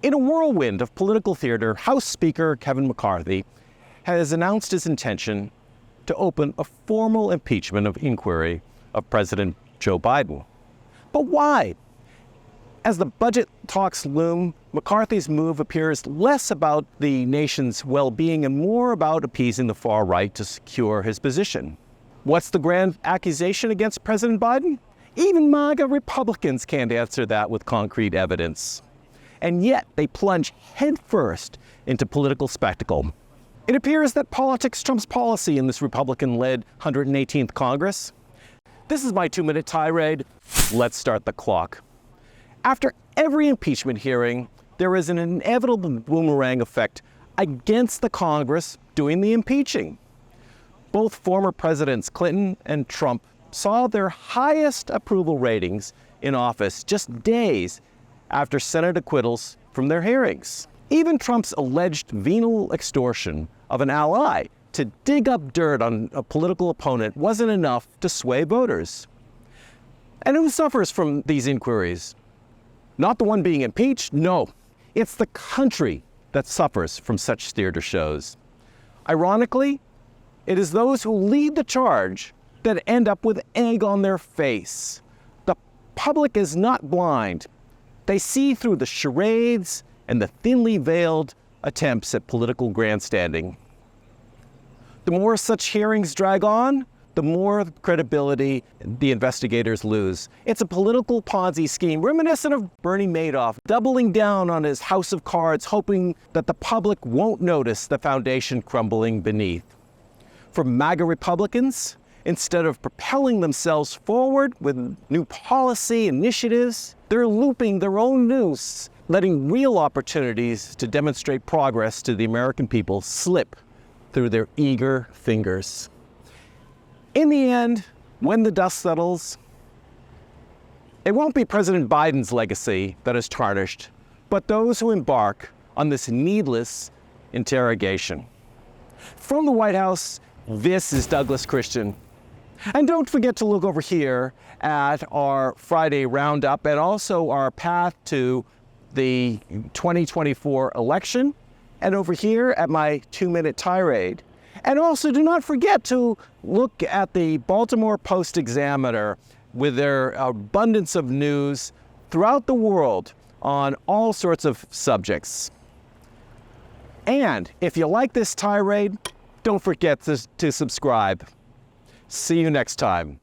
In a whirlwind of political theater, House Speaker Kevin McCarthy has announced his intention to open a formal impeachment of inquiry of President Joe Biden. But why? As the budget talks loom, McCarthy's move appears less about the nation's well-being and more about appeasing the far right to secure his position. What's the grand accusation against President Biden? Even MAGA Republicans can't answer that with concrete evidence. And yet they plunge headfirst into political spectacle. It appears that politics trumps policy in this Republican-led 118th Congress. This is my 2-minute tirade. Let's start the clock. After every impeachment hearing, there is an inevitable boomerang effect against the Congress doing the impeaching. Both former Presidents Clinton and Trump saw their highest approval ratings in office just days after Senate acquittals from their hearings. Even Trump's alleged venal extortion of an ally to dig up dirt on a political opponent wasn't enough to sway voters. And who suffers from these inquiries? Not the one being impeached, no. It's the country that suffers from such theater shows. Ironically, it is those who lead the charge that end up with egg on their face. The public is not blind. They see through the charades and the thinly veiled attempts at political grandstanding. The more such hearings drag on, the more credibility the investigators lose. It's a political Ponzi scheme reminiscent of Bernie Madoff, doubling down on his house of cards, hoping that the public won't notice the foundation crumbling beneath. For MAGA Republicans, instead of propelling themselves forward with new policy initiatives, they're looping their own noose, letting real opportunities to demonstrate progress to the American people slip through their eager fingers. In the end, when the dust settles, it won't be President Biden's legacy that is tarnished, but those who embark on this needless interrogation. From the White House, this is Douglas Christian. And don't forget to look over here at our Friday roundup and also our path to the 2024 election, and over here at my 2-minute tirade. And also do not forget to look at the Baltimore Post-Examiner with their abundance of news throughout the world on all sorts of subjects. And if you like this tirade, don't forget to subscribe. See you next time.